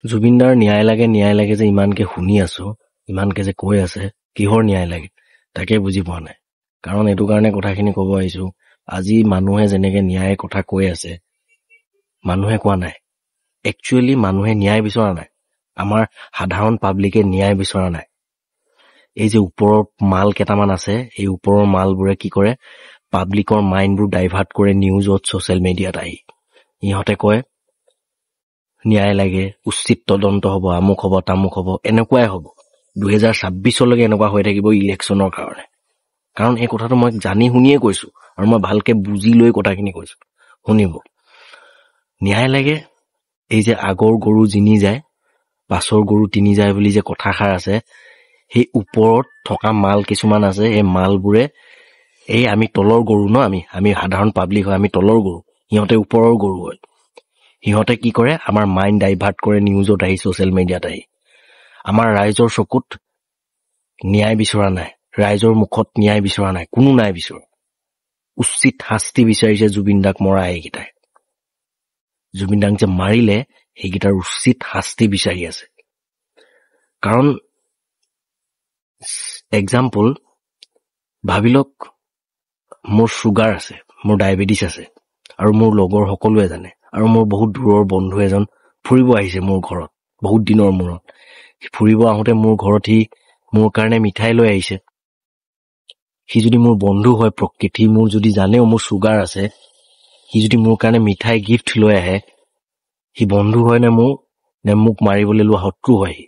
জুবিনদাৰ ন্যায় লাগে যে ইমানকে শুনি আছো, ইমানকে যে কৈ আছে, কিহৰ ন্যায় লাগে তাকে বুজি পোৱা নাই। কাৰণ এইটো কাৰণে কথাখিনি ক'ব আহিছো, আজি মানুহে যেনেকে ন্যায় কথা কৈ আছে, মানুহে কোৱা নাই। একচুৱেলি মানুহে ন্যায় বিচৰা নাই, আমাৰ সাধাৰণ পাব্লিকে ন্যায় বিচৰা নাই। এই যে ওপৰৰ মাল কেইটামান আছে, এই ওপৰৰ মালবোৰে কি কৰে, পাব্লিকৰ মাইণ্ডবোৰ ডাইভাৰ্ট কৰে নিউজত, ছচিয়েল মিডিয়াত আহি। ইহঁতে কয় ন্যায় লাগে, উচিত তদন্ত হব, আমুক হব, তামুক হব, এনেকুৱাই হব। 2026লৈকে এনেকুৱা হৈ থাকিব ইলেকশ্যনৰ কাৰণে। কাৰণ এই কথাটো মই জানি শুনিয়ে কৈছো, আৰু মই ভালকে বুজি লৈ কথাখিনি কৈছো, শুনিব। ন্যায় লাগে, এই যে আগৰ গৰু জিনি যায়, পাছৰ গৰু তিনি যায় বুলি যে কথাষাৰ আছে, সেই ওপৰত থকা মাল কিছুমান আছে, এই মালবোৰে, এই আমি তলৰ গৰু ন, আমি সাধাৰণ পাব্লিক হয়, আমি তলৰ গৰু, সিহঁতে ওপৰৰ গৰু হয়। সিহঁতে কি কৰে, আমাৰ মাইণ্ড ডাইভাৰ্ট কৰে নিউজত আহি, ছচিয়েল মিডিয়াত আহি। আমাৰ ৰাইজৰ চকুত ন্যায় বিচৰা নাই, ৰাইজৰ মুখত ন্যায় বিচৰা নাই, কোনো নাই বিচৰা। উচিত শাস্তি বিচাৰিছে জুবিন দাক মৰা এইকেইটাই। জুবিন দাক যে মাৰিলে সেইকেইটাৰ উচিত শাস্তি বিচাৰি আছে। কাৰণ এক্সাম্পল ভাবি লওক, মোৰ চুগাৰ আছে, মোৰ ডায়েবেটিছ আছে, আৰু মোৰ লগৰ সকলোৱে জানে, আৰু মোৰ বহুত দূৰৰ বন্ধু এজন ফুৰিব আহিছে মোৰ ঘৰত বহুত দিনৰ মূৰত। ফুৰিব আহোঁতে মোৰ ঘৰত সি মোৰ কাৰণে মিঠাই লৈ আহিছে। সি যদি মোৰ বন্ধু হয় প্ৰকৃত, সি মোৰ যদি জানেও মোৰ চুগাৰ আছে, সি যদি মোৰ কাৰণে মিঠাই গিফ্ট লৈ আহে, সি বন্ধু হয় নে মোক মাৰিবলৈ লোৱা শত্ৰু হয়? সি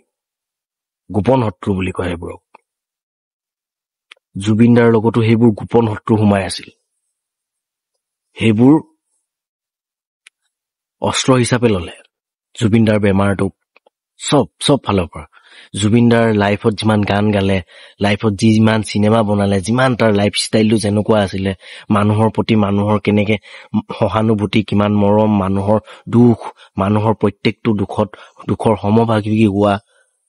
গোপন শত্ৰু বুলি কয় সেইবোৰক। জুবিনদাৰ লগতো সেইবোৰ গোপন শত্ৰু সোমাই আছিল। সেইবোৰ অস্ত্ৰ হিচাপে ললে জুবিনদাৰ বেমাৰটোক, চব ফালৰ পৰা। জুবিনদাৰ লাইফত যিমান গান গালে, লাইফত যিমান চিনেমা বনালে, যিমান তাৰ লাইফ ষ্টাইলটো যেনেকুৱা আছিলে, মানুহৰ প্ৰতি মানুহৰ কেনেকে সহানুভূতি, কিমান মৰম, মানুহৰ দুখ, মানুহৰ প্ৰত্যেকটো দুখৰ সমভাগী হোৱা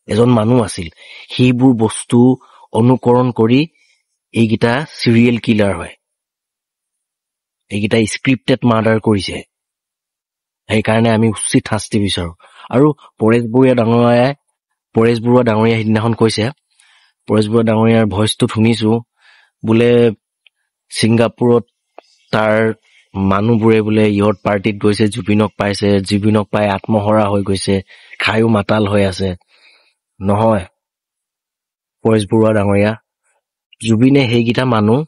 এজন মানুহ আছিল। সেইবোৰ বস্তু অনুকৰণ কৰি এইকেইটা চিৰিয়েল কিলাৰ হয়, এইকেইটা স্ক্ৰিপ্টেড মাৰ্ডাৰ কৰিছে। সেইকাৰণে আমি উচিত শাস্তি বিচাৰো। আৰু পৰেশ বৰুৱা ডাঙৰীয়াই সিদিনাখন কৈছে, পৰেশ বৰুৱা ডাঙৰীয়াৰ ভইচটো শুনিছো, বোলে ছিংগাপুৰত তাৰ মানুহবোৰে বোলে ইহঁত পাৰ্টিত গৈছে, জুবিনক পাইছে, জুবিনক পাই আত্মহৰা হৈ গৈছে, খায়ো মাতাল হৈ আছে। নহয় পৰেশ বৰুৱা ডাঙৰীয়া, জুবিনে সেইকেইটা মানুহ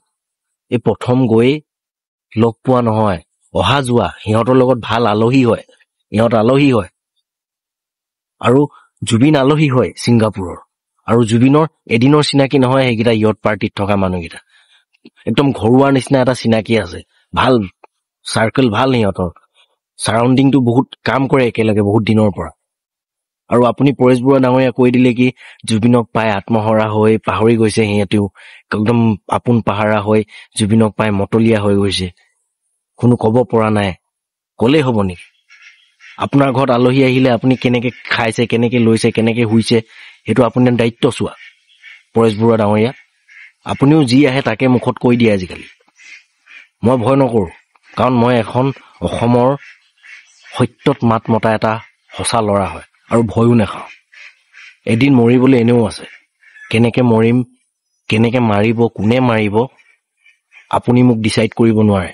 এই প্ৰথম গৈ লগ পোৱা নহয়, অহা যোৱা, সিহঁতৰ লগত ভাল আলহী হয়, ইহঁত আলহী হয়। আৰু জুবিন আলহী হয় ছিংগাপুৰৰ, আৰু জুবিনৰ এদিনৰ চিনাকি নহয় সেইকেইটা ইয়ত পাৰ্টিত থকা মানুহকেইটা। একদম ঘৰুৱাৰ নিচিনা এটা চিনাকি আছে, ভাল চাৰ্কেল, ভাল সিহঁতৰ চাৰাউণ্ডিংটো, বহুত কাম কৰে একেলগে বহুত দিনৰ পৰা। আৰু আপুনি পৰেশ বৰুৱা ডাঙৰীয়া কৈ দিলে কি জুবিনক পাই আত্মহৰা হৈ পাহৰি গৈছে, সিহঁতেও একদম আপোন পাহৰা হৈ জুবিনক পাই মতলীয়া হৈ গৈছে, কোনো কব পৰা নাই। কলেই হব নেকি? আপোনাৰ ঘৰত আলহী আহিলে আপুনি কেনেকে খাইছে, কেনেকে লৈছে, কেনেকে শুইছে, সেইটো আপোনাৰ দায়িত্ব চোৱা পৰেশ বৰুৱা ডাঙৰীয়া। আপুনিও যি আহে তাকে মুখত কৈ দিয়ে আজিকালি। মই ভয় নকৰো, কাৰণ মই এখন অসমৰ সত্যত মাত মতা এটা সঁচা ল'ৰা হয়, আৰু ভয়ো নাখাওঁ। এদিন মৰিবলৈ এনেও আছে, কেনেকে মৰিম, কেনেকে মাৰিব, কোনে মাৰিব, আপুনি মোক ডিচাইড কৰিব নোৱাৰে,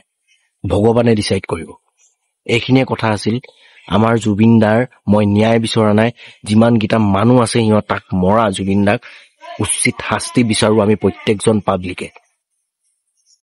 ভগৱানে ডিচাইড কৰিব। এইখিনিয়ে কথা আছিল। আমাৰ জুবিন দাৰ মই ন্যায় বিচৰা নাই, যিমানকেইটা মানুহ আছে সিহঁত তাক মৰা জুবিন দাক উচিত শাস্তি বিচাৰো আমি প্ৰত্যেকজন পাব্লিকে।